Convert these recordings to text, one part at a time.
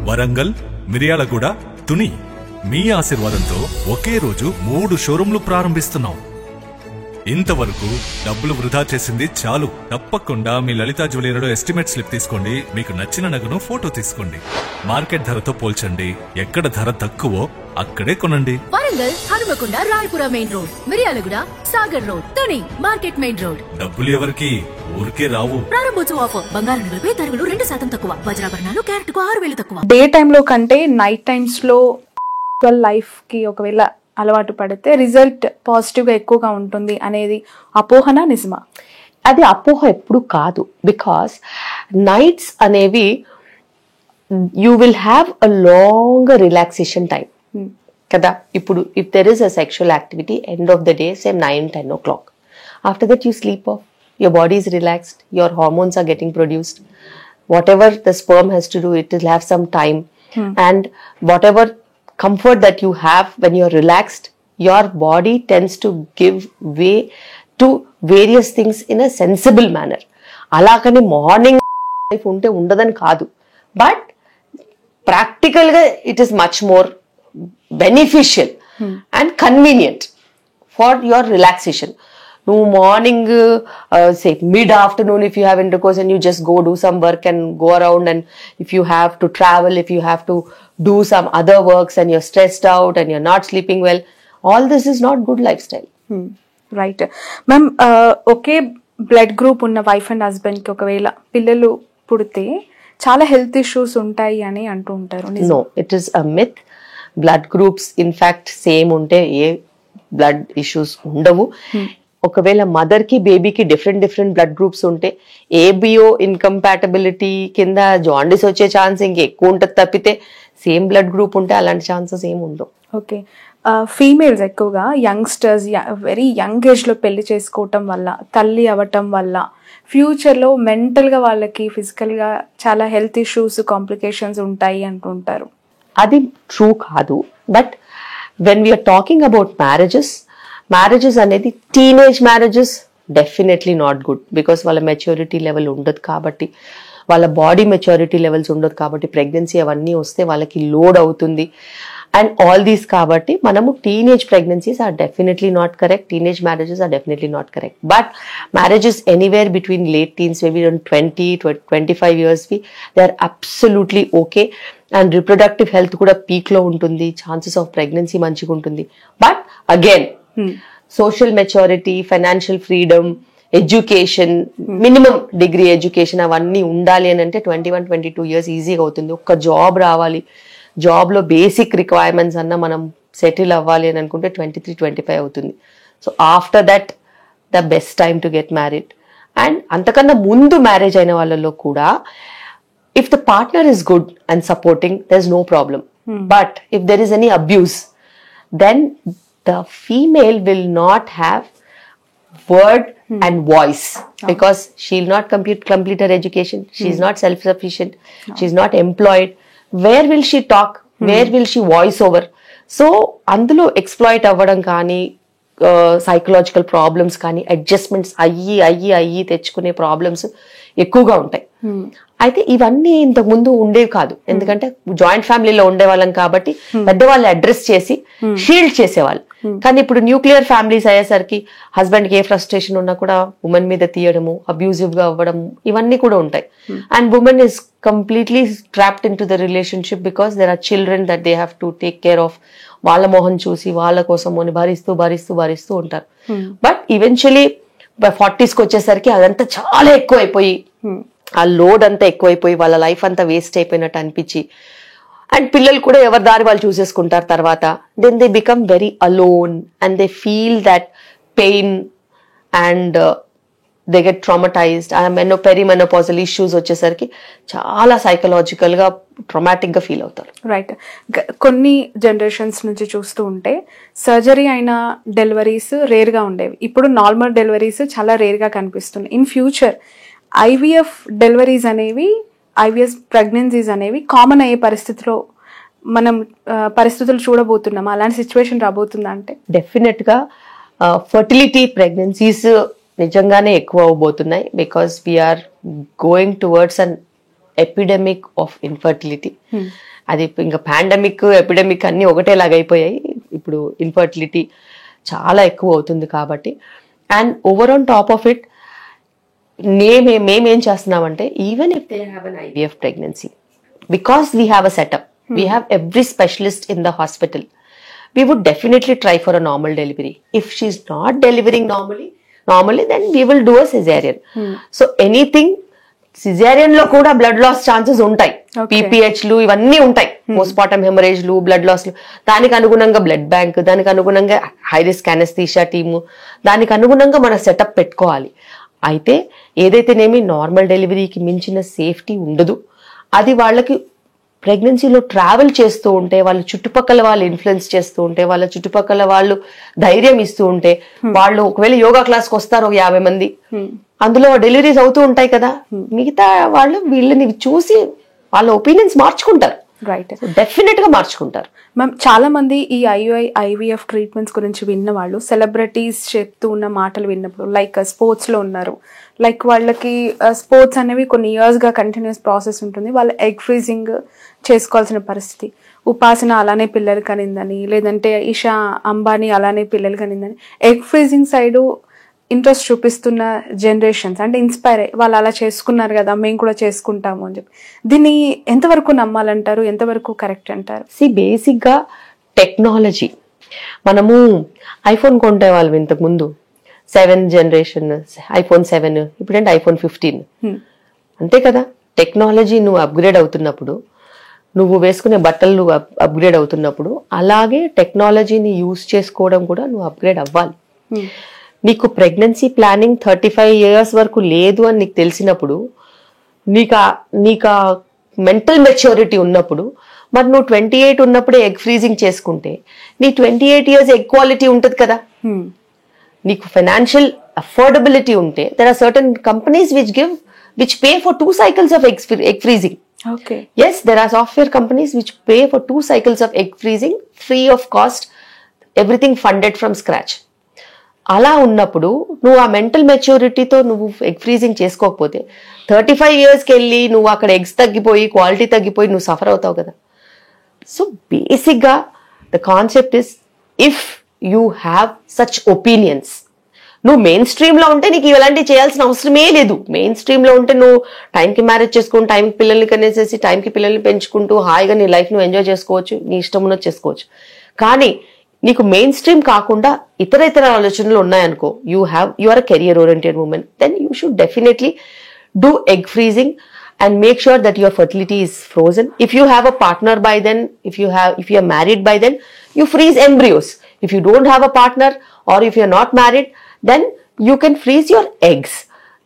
వరంగల్, మిర్యాలగూడ, తుని. మీ ఆశీర్వాదంతో ఒకే రోజు 3 షోరూంలు ప్రారంభిస్తున్నాం. ఇంతవరకు డబ్బులు వృధా చేసింది చాలు. తప్పకుండా మీ లలితా జ్యువెలరీలో ఎస్టిమేట్ స్లిప్ తీసుకోండి. మీకు నచ్చిన నగను ఫోటో తీసుకోండి. మార్కెట్ ధరతో పోల్చండి. ఎక్కడ ధర తక్కువో అక్కడే కొనండి. Warangal, Hanamkonda, Rayapura main road, Miryalaguda, Sagar road, Tuni market main road. డబ్బులు ఎవరికి ఊరికే రావు. ప్రారంభోత్సవ ఆఫర్. బంగారు నగలపై తరుగులు 2% తక్కువ. వజ్రాభరణాలు క్యారెట్ కు 6,000 తక్కువ. డే టైమ్ లో కంటే నైట్ టైమ్స్ లో లైఫ్ కి ఒకవేళ అలవాటు పడితే రిజల్ట్ పాజిటివ్ గా ఎక్కువగా ఉంటుంది అనేది అపోహనా నిజమా? అది అపోహ ఎప్పుడు కాదు. బికాస్ నైట్స్ అనేవి you will have a long relaxation time కదా. ఇప్పుడు if there is a sexual activity end of the day same 9-10 o'clock, after that you sleep off, your body is relaxed, your hormones are getting produced, whatever the sperm has to do, it will have some time, and whatever comfort that you have when you're relaxed, your body tends to give way to various things in a sensible manner. Alakani morning life unte undadani kaadu, but practical ga it is much more beneficial and convenient for your relaxation. No morning, say mid-afternoon, if you have intercourse and you just go do some work and go around, and if you have to travel, if you have to do some other works and you're stressed out and you're not sleeping well, all this is not good lifestyle. Right ma'am. Okay blood group ఉన్న wife and husband కి ఒకవేళ పిల్లలు పుడితే చాలా health issues ఉంటాయి అని అంటూ ఉంటారు. No, it is a myth. Blood groups in fact same ఉంటే ఏ బ్లడ్ ఇష్యూస్ ఉండవు. ఒకవేళ మదర్ కి బేబీకి డిఫరెంట్ బ్లడ్ గ్రూప్స్ ఉంటే ఏబిఓ ఇన్కంపాటబిలిటీ కింద జాండిస్ వచ్చే ఛాన్స్ ఇంకెక్కువ ఉంటుంది తప్పితే సేమ్ బ్లడ్ గ్రూప్ ఉంటే అలాంటి ఛాన్సెస్ ఏమి ఉండవు. ఓకే. ఫీమేల్స్ ఎక్కువగా యంగ్స్టర్స్ వెరీ యంగ్ ఏజ్ లో పెళ్లి చేసుకోవటం వల్ల, తల్లి అవ్వటం వల్ల ఫ్యూచర్ లో మెంటల్ గా వాళ్ళకి ఫిజికల్ గా చాలా హెల్త్ ఇష్యూస్, కాంప్లికేషన్స్ ఉంటాయి అంటుంటారు. అది ట్రూ కాదు. But when we're talking about marriages అనేది teenage marriages definitely not good. Because వాళ్ళ మెచ్యూరిటీ లెవెల్ ఉండదు కాబట్టి, వాళ్ళ బాడీ మెచ్యూరిటీ లెవెల్స్ ఉండదు కాబట్టి, ప్రెగ్నెన్సీ అవన్నీ వస్తే వాళ్ళకి లోడ్ అవుతుంది అండ్ ఆల్ దీస్. కాబట్టి మనము teenage pregnancies are definitely not correct, teenage marriages are definitely not correct. But marriages anywhere between late teens, maybe 20-25 years, they are absolutely okay. And reproductive health కూడా peak లో ఉంటుంది, chances of pregnancy మంచిగా ఉంటుంది. But again social maturity, financial freedom, education, minimum degree education అవన్నీ ఉండాలి అని అంటే 21-22 years ఈజీగా అవుతుంది. ఒక్క జాబ్ రావాలి, జాబ్ లో బేసిక్ రిక్వైర్మెంట్స్ అన్న మనం సెటిల్ అవ్వాలి అని అనుకుంటే 23-25 అవుతుంది. So after that the best time to get married. And అంతకన్నా ముందు మ్యారేజ్ అయిన వాళ్ళలో కూడా if the partner is good and supporting, there's no problem. But if there is any abuse, then the female will not have word and voice, because she'll not complete her education, she's not self-sufficient, she's not employed. Where will she talk? Where will she voice over? So అందులో exploit అవ్వడం కానీ, psychological problems కానీ, adjustments అయ్యి తెచ్చుకునే problems ఎక్కువగా ఉంటాయి. అయితే ఇవన్నీ ఇంతకు ముందు ఉండేవి కాదు, ఎందుకంటే జాయింట్ ఫ్యామిలీలో ఉండేవాళ్ళం కాబట్టి పెద్దవాళ్ళు అడ్రస్ చేసి షీల్డ్ చేసేవాళ్ళు. కానీ ఇప్పుడు న్యూక్లియర్ ఫ్యామిలీస్ అయ్యేసరికి హస్బెండ్ కి ఏ ఫ్రస్ట్రేషన్ ఉన్నా కూడా ఉమెన్ మీద తీయడము, అబ్యూజివ్ గా అవ్వడం, ఇవన్నీ కూడా ఉంటాయి. And women is completely trapped in to the relationship because there are children that they have to take care of. వాళ్ళ మొహం చూసి వాళ్ళ కోసం అని భరిస్తూ ఉంటారు. బట్ ఈవెన్చువలీ 40s వచ్చేసరికి అదంతా చాలా ఎక్కువైపోయి, ఆ లోడ్ అంతా ఎక్కువైపోయి వాళ్ళ లైఫ్ అంతా వేస్ట్ అయిపోయినట్టు అనిపించి, అండ్ పిల్లలు కూడా ఎవరి దారి వాళ్ళు చూసేసుకుంటారు తర్వాత. Then they become very alone and they feel that pain and they get traumatized. Perimenopausal issues వచ్చేసరికి చాలా సైకలాజికల్ గా ట్రామాటిక్ గా ఫీల్ అవుతారు. రైట్. కొన్ని జనరేషన్స్ నుంచి చూస్తూ ఉంటే సర్జరీ అయిన డెలివరీస్ రేర్ గా ఉండేవి, ఇప్పుడు నార్మల్ డెలివరీస్ చాలా రేర్ గా కనిపిస్తున్నాయి. ఇన్ ఫ్యూచర్ ఐవీఎఫ్ డెలివరీస్ అనేవి, ఐవీఎఫ్ ప్రెగ్నెన్సీస్ అనేవి కామన్ అయ్యే పరిస్థితులు చూడబోతున్నాం. అలాంటి సిచ్యువేషన్ రాబోతుందా అంటే? డెఫినెట్ గా ఫర్టిలిటీ ప్రెగ్నెన్సీస్ నిజంగానే ఎక్కువ అవబోతున్నాయి. Because we're going towards an epidemic of infertility. అది ఇంకా పాండమిక్ ఎపిడమిక్ అన్ని ఒకటేలాగా అయిపోయాయి. ఇప్పుడు ఇన్ఫర్టిలిటీ చాలా ఎక్కువ అవుతుంది కాబట్టి. And over on top of it మేమేం చేస్తున్నామంటే even if they have an IVF pregnancy, because we have a setup, we have every specialist in the hospital, we would definitely try for a normal delivery. If she's not delivering normally then we will do a cesarean. So anything cesarean లో కూడా blood loss chances ఉంటాయి. PPH లు ఇవన్నీ ఉంటాయి, postmortem haemorrhage లు, blood loss లు. దానికి అనుగుణంగా బ్లడ్ బ్యాంక్, దానికి అనుగుణంగా హై రిస్క్ అనస్థీషియా టీము, దానికి అనుగుణంగా మన సెటప్ పెట్టుకోవాలి. అయితే ఏదైతేనేమి నార్మల్ డెలివరీకి మించిన సేఫ్టీ ఉండదు. అది వాళ్ళకి ప్రెగ్నెన్సీలో ట్రావెల్ చేస్తూ ఉంటే, వాళ్ళ చుట్టుపక్కల వాళ్ళు ఇన్ఫ్లుయెన్స్ చేస్తూ ఉంటే, వాళ్ళ చుట్టుపక్కల వాళ్ళు ధైర్యం ఇస్తూ ఉంటే, వాళ్ళు ఒకవేళ యోగా క్లాస్కి వస్తారు 50 మంది, అందులో డెలివరీస్ అవుతూ ఉంటాయి కదా, మిగతా వాళ్ళు వీళ్ళని చూసి వాళ్ళ ఒపీనియన్స్ మార్చుకుంటారు. రైట్, డెఫినెట్ గా మార్చుకుంటారు. మ్యామ్ చాలా మంది ఈ IVF ట్రీట్మెంట్స్ గురించి విన్న వాళ్ళు సెలబ్రిటీస్ చెప్తూ ఉన్న మాటలు విన్నప్పుడు, లైక్ స్పోర్ట్స్ లో ఉన్నారు, లైక్ వాళ్ళకి స్పోర్ట్స్ అనేవి కొన్ని ఇయర్స్ గా కంటిన్యూస్ ప్రాసెస్ ఉంటుంది, వాళ్ళు ఎగ్ ఫ్రీజింగ్ చేసుకోవాల్సిన పరిస్థితి. ఉపాసన అలానే పిల్లలు కనిందని, లేదంటే ఇషా అంబానీ అలానే పిల్లలు కనిందని, ఎగ్ ఫ్రీజింగ్ సైడ్ ఇంట్రెస్ట్ చూపిస్తున్న జనరేషన్స్ అంటే ఇన్స్పైర్ అయ్యి వాళ్ళు అలా చేసుకున్నారు కదా మేము కూడా చేసుకుంటాము అని చెప్పి, దీన్ని ఎంతవరకు నమ్మాలంటారు, ఎంతవరకు కరెక్ట్ అంటారు? బేసిక్ గా టెక్నాలజీ, మనము ఐఫోన్ కొంటే వాళ్ళం ఇంతకు ముందు 7th జనరేషన్ iPhone 7, ఇప్పుడంటే iPhone 15, అంతే కదా. టెక్నాలజీ నువ్వు అప్గ్రేడ్ అవుతున్నప్పుడు, నువ్వు వేసుకునే బట్టలు నువ్వు అప్గ్రేడ్ అవుతున్నప్పుడు, అలాగే టెక్నాలజీని యూజ్ చేసుకోవడం కూడా నువ్వు అప్గ్రేడ్ అవ్వాలి. నీకు ప్రెగ్నెన్సీ ప్లానింగ్ 35 years వరకు లేదు అని నీకు తెలిసినప్పుడు, నీకు మెంటల్ మెచ్యూరిటీ ఉన్నప్పుడు, మరి నువ్వు 28 ఉన్నప్పుడే ఎగ్ ఫ్రీజింగ్ చేసుకుంటే నీ 28 years ఎగ్ క్వాలిటీ ఉంటుంది కదా. నీకు ఫైనాన్షియల్ అఫోర్డబిలిటీ ఉంటే, there are certain companies which pay for 2 cycles of egg freezing. Okay. Yes, there are software companies which pay for 2 cycles of egg freezing free of cost, everything funded from scratch. అలా ఉన్నప్పుడు నువ్వు ఆ mental మెచ్యూరిటీతో నువ్వు egg freezing చేసుకోకపోతే 35 yearsకి వెళ్ళి నువ్వు అక్కడ eggs తగ్గిపోయి, క్వాలిటీ తగ్గిపోయి నువ్వు సఫర్ అవుతావు కదా. సో బేసిక్ గా the concept is, if you have such opinions, నువ్వు మెయిన్ స్ట్రీమ్ లో ఉంటే నీకు ఇలాంటివి చేయాల్సిన అవసరమే లేదు. మెయిన్ స్ట్రీమ్ లో ఉంటే నువ్వు టైంకి మ్యారేజ్ చేసుకుని, టైంకి పిల్లల్ని కనేసేసి, టైంకి పిల్లల్ని పెంచుకుంటూ హాయిగా నీ లైఫ్ నువ్వు ఎంజాయ్ చేసుకోవచ్చు, నీ ఇష్టం ఉన్నది చేసుకోవచ్చు. కానీ నీకు మెయిన్ స్ట్రీమ్ కాకుండా ఇతర ఆలోచనలు ఉన్నాయనుకో, you are a career oriented women, then you should definitely do egg freezing and make sure that your fertility is frozen. If you have a partner by then, if you are married by then, you freeze embryos. If you don't have a partner or if you are not married, then you can freeze your eggs.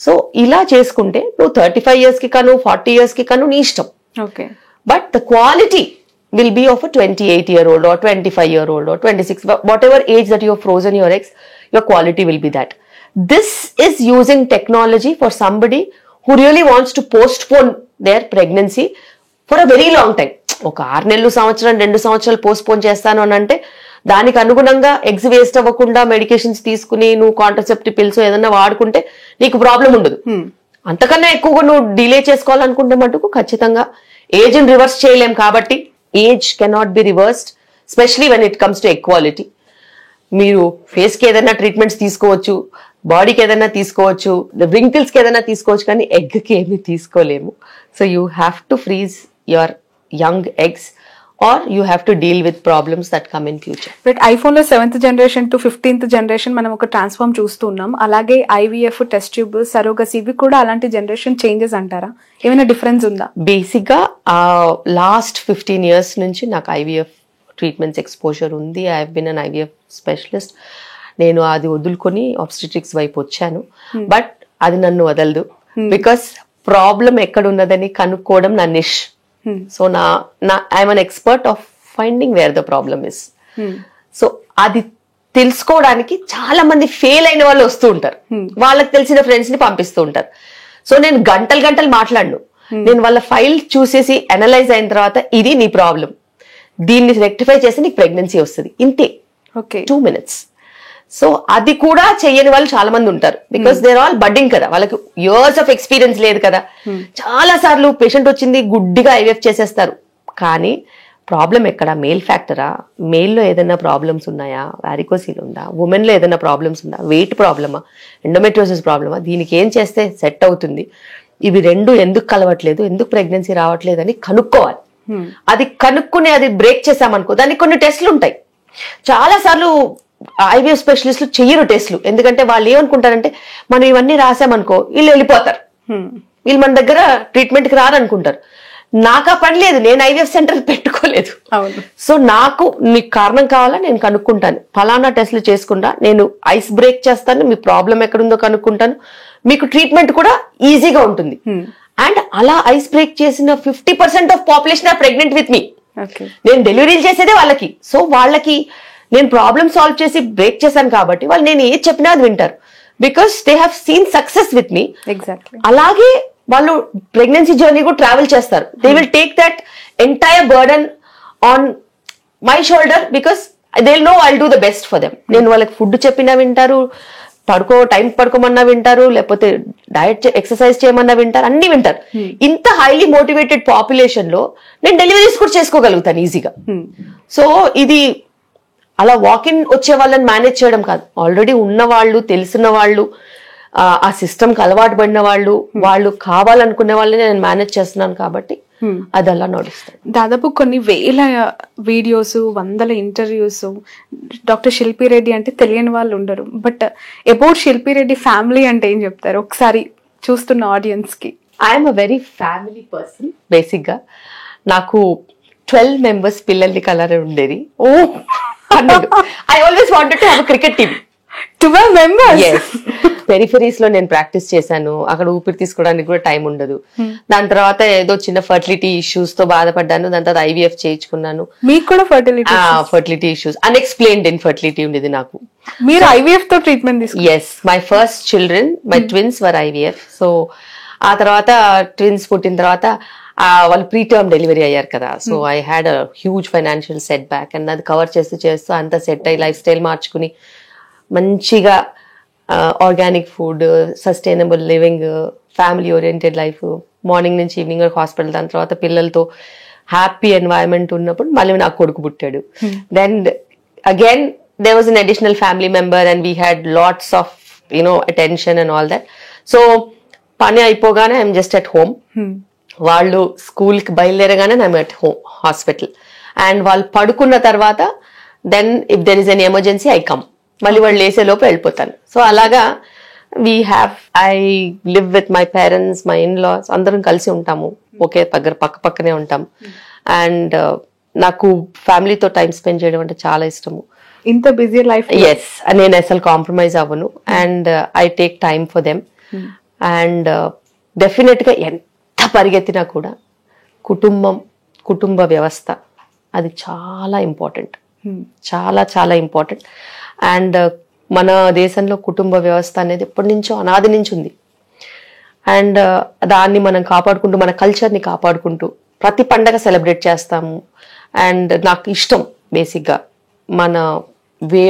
So ila cheskunte no 35 years ki kanu 40 years ki kanu nee ishtam. Okay. But the quality will be of a 28-year-old or 25-year-old or 26, whatever age that you have frozen your eggs, your quality will be that. This is using technology for somebody who really wants to postpone their pregnancy for a very long time. ఒక 6 నెలలు, సంవత్సరం, 2 సంవత్సరాలు postpone చేస్తాను అని అంటే, దానికి అనుగుణంగా eggs waste అవ్వకుండా మెడికేషన్స్ తీసుకుని నువ్వు కాంట్రసెప్టివ్ పిల్స్ ఏదన్నా వాడుకుంటే నీకు ప్రాబ్లం ఉండదు. అంతకన్నా ఎక్కువగా నువ్వు డిలే చేసుకోవాలనుకుంటే మటుకు ఖచ్చితంగా ఏజ్ ని రివర్స్ చేయలేం. కాబట్టి age cannot be reversed, especially when it comes to equality. మీరు ఫేస్ కి ఏదైనా ట్రీట్మెంట్స్ తీసుకోవచ్చు, బాడీకి ఏదైనా తీసుకోవచ్చు, రింకిల్స్ కి ఏదైనా తీసుకోవచ్చు, కానీ ఎగ్ కి ఏమీ తీసుకోలేము. So you have to freeze your young eggs or you have to deal with problems that come in future. But iPhone లో 7th generation to 15th generation మనం ఒక ట్రాన్స్ఫార్మ్ చూస్తున్నాం. అలాగే IVF, టెస్ట్ ట్యూబ్, సరోగసీ ఇవి కూడా అలాంటి generation changes అంటారా? ఏమైనా డిఫరెన్స్ ఉందా? బేసిక్ గా లాస్ట్ 15 years నుంచి నాకు IVF ట్రీట్మెంట్స్ ఎక్స్పోజర్ ఉంది. I have been an IVF specialist. నేను అది వదులుకొని ఆబ్స్టెట్రిక్స్ వైపు వచ్చాను. బట్ అది నన్ను వదలదు, బికాస్ ప్రాబ్లం ఎక్కడ ఉన్నదని కనుక్కోవడం నా niche. So I'm an expert of finding where the problem is. So అది తెలుసుకోవడానికి చాలా మంది ఫెయిల్ అయిన వాళ్ళు వస్తూ ఉంటారు, వాళ్ళకి తెలిసిన ఫ్రెండ్స్ ని పంపిస్తూ ఉంటారు. సో నేను గంటలు మాట్లాడను. నేను వాళ్ళ ఫైల్ చూసేసి అనలైజ్ అయిన తర్వాత, ఇది నీ ప్రాబ్లం, దీన్ని రెక్టిఫై చేసి నీకు ప్రెగ్నెన్సీ వస్తుంది, ఇంతే. 2 minutes. సో అది కూడా చెయ్యని వాళ్ళు చాలా మంది ఉంటారు, బికాస్ దేర్ ఆల్ బడ్డింగ్ కదా, వాళ్ళకి ఇయర్స్ ఆఫ్ ఎక్స్పీరియన్స్ లేదు కదా. చాలా సార్లు పేషెంట్ వచ్చింది గుడ్డిగా ఐవీఎఫ్ చేసేస్తారు. కానీ ప్రాబ్లం ఎక్కడ? మేల్ ఫ్యాక్టరా? మేల్లో ఏదైనా ప్రాబ్లమ్స్ ఉన్నాయా? వారికోసిల్ ఉందా? ఉమెన్లో ఏదైనా ప్రాబ్లమ్స్ ఉందా? వెయిట్ ప్రాబ్లమా? ఎండోమెట్రియోసిస్ ప్రాబ్లమా? దీనికి ఏం చేస్తే సెట్ అవుతుంది? ఇవి రెండు ఎందుకు కలవట్లేదు, ఎందుకు ప్రెగ్నెన్సీ రావట్లేదు అని కనుక్కోవాలి. అది కనుక్కుని అది బ్రేక్ చేసామనుకో, దానికి కొన్ని టెస్ట్లు ఉంటాయి. చాలా సార్లు ఐవీఎఫ్ స్పెషలిస్టులు చెయ్యరు టెస్ట్లు, ఎందుకంటే వాళ్ళు ఏమనుకుంటారంటే మనం ఇవన్నీ రాసామనుకో వీళ్ళు వెళ్ళిపోతారు, వీళ్ళు మన దగ్గర ట్రీట్మెంట్కి రారనుకుంటారు. నాకు ఆ పని లేదు, నేను ఐవీఎఫ్ సెంటర్ పెట్టుకోలేదు. సో నాకు మీకు కారణం కావాలా, నేను కనుక్కుంటాను, ఫలానా టెస్ట్లు చేసుకుంటా, నేను ఐస్ బ్రేక్ చేస్తాను, మీ ప్రాబ్లం ఎక్కడుందో కనుక్కుంటాను, మీకు ట్రీట్మెంట్ కూడా ఈజీగా ఉంటుంది. అండ్ అలా ఐస్ బ్రేక్ చేసిన 50% of population are pregnant with me. నేను డెలివరీలు చేసేదే వాళ్ళకి. సో వాళ్ళకి నేను ప్రాబ్లమ్ సాల్వ్ చేసి బ్రేక్ చేశాను కాబట్టి వాళ్ళు నేను ఏది చెప్పినా అది వింటారు, because they have seen success with me. అలాగే వాళ్ళు ప్రెగ్నెన్సీ జర్నీ కూడా ట్రావెల్ చేస్తారు. They will take that entire burden on my shoulder, because they will know I will do the best for them. నేను వాళ్ళకి ఫుడ్ చెప్పినా వింటారు, time పడుకోమన్నా వింటారు, లేకపోతే డయట్ ఎక్సర్సైజ్ చేయమన్నా వింటారు, అన్ని వింటారు. ఇంత హైలీ మోటివేటెడ్ పాపులేషన్ లో నేను డెలివరీస్ కూడా చేసుకోగలుగుతాను ఈజీగా. సో ఇది అలా వాకిన్ వచ్చే వాళ్ళని మేనేజ్ చేయడం కాదు, ఆల్రెడీ ఉన్న వాళ్ళు, తెలిసిన వాళ్ళు, ఆ సిస్టమ్కి అలవాటు పడిన వాళ్ళు, వాళ్ళు కావాలనుకునే వాళ్ళని నేను మేనేజ్ చేస్తున్నాను కాబట్టి అది అలా నడుస్తుంది. దాదాపు కొన్ని వేల వీడియోస్, వందల ఇంటర్వ్యూస్. డాక్టర్ శిల్పి రెడ్డి అంటే తెలియని వాళ్ళు ఉండరు. బట్ అబౌట్ శిల్పి రెడ్డి ఫ్యామిలీ అంటే ఏం చెప్తారు ఒకసారి చూస్తున్న ఆడియన్స్ కి? I'm a very family person. Basic గా నాకు 12 members పిల్లల్ని కలర్ ఉండేది. I always wanted to have a cricket team. 12 members. పెరిఫెరీస్ లో నేను ప్రాక్టీస్ చేశాను, అక్కడ ఊపిరి తీసుకోవడానికి కూడా టైం ఉండదు. దాని తర్వాత ఏదో చిన్న ఫర్టిలిటీ ఇష్యూస్ తో బాధపడ్డాను, దాని తర్వాత ఐవీఎఫ్ చేయించుకున్నాను. మీకు కూడా ఫర్టిలిటీ ఇష్యూస్, అన్ఎక్స్ప్లెయిన్డ్ ఇన్ఫర్టిలిటీ ఉండేది నాకు. మీరు ఐవీఎఫ్ తో ట్రీట్మెంట్ తీసుకున్నారు? Yes, my first children, my twins were IVF. So ఆ తర్వాత ట్విన్స్ పుట్టిన తర్వాత వాళ్ళు ప్రీ టర్మ్ డెలివరీ అయ్యారు కదా. So I had a huge financial set back, and అది కవర్ చేస్తూ అంతా సెట్ అయ్యి లైఫ్ స్టైల్ మార్చుకుని మంచిగా organic food, sustainable living, family oriented life, morning నుంచి ఈవినింగ్ వరకు హాస్పిటల్, దాని తర్వాత పిల్లలతో హ్యాపీ ఎన్వైరన్మెంట్ ఉన్నప్పుడు మళ్ళీ నాకు కొడుకు పుట్టాడు. Then again there was an additional family member and we had lots of attention and all that. So పని అయిపోగానే ఐఎమ్ జస్ట్ అట్ హోమ్, వాళ్ళు స్కూల్కి బయలుదేరగానే I'm at home hospital, and వాళ్ళు పడుకున్న తర్వాత then if there is an emergency I come, మళ్ళీ వాళ్ళు లేసే లోపు వెళ్ళిపోతాను. సో అలాగా I live with my parents, my in-laws, అందరం కలిసి ఉంటాము, ఒకే దగ్గర పక్కనే ఉంటాము. అండ్ నాకు ఫ్యామిలీతో టైం స్పెండ్ చేయడం అంటే చాలా ఇష్టము. ఇంత బిజీ లైఫ్, ఎస్, నేను అసలు కాంప్రమైజ్ అవ్వను, and I take time for them. And definite గా ఎంత పరిగెత్తినా కూడా కుటుంబ వ్యవస్థ అది చాలా ఇంపార్టెంట్, చాలా చాలా ఇంపార్టెంట్. అండ్ మన దేశంలో కుటుంబ వ్యవస్థ అనేది ఎప్పటి నుంచో అనాది నుంచి ఉంది. అండ్ దాన్ని మనం కాపాడుకుంటూ, మన కల్చర్ని కాపాడుకుంటూ ప్రతి పండగ సెలబ్రేట్ చేస్తాము. అండ్ నాకు ఇష్టం బేసిక్గా మన వే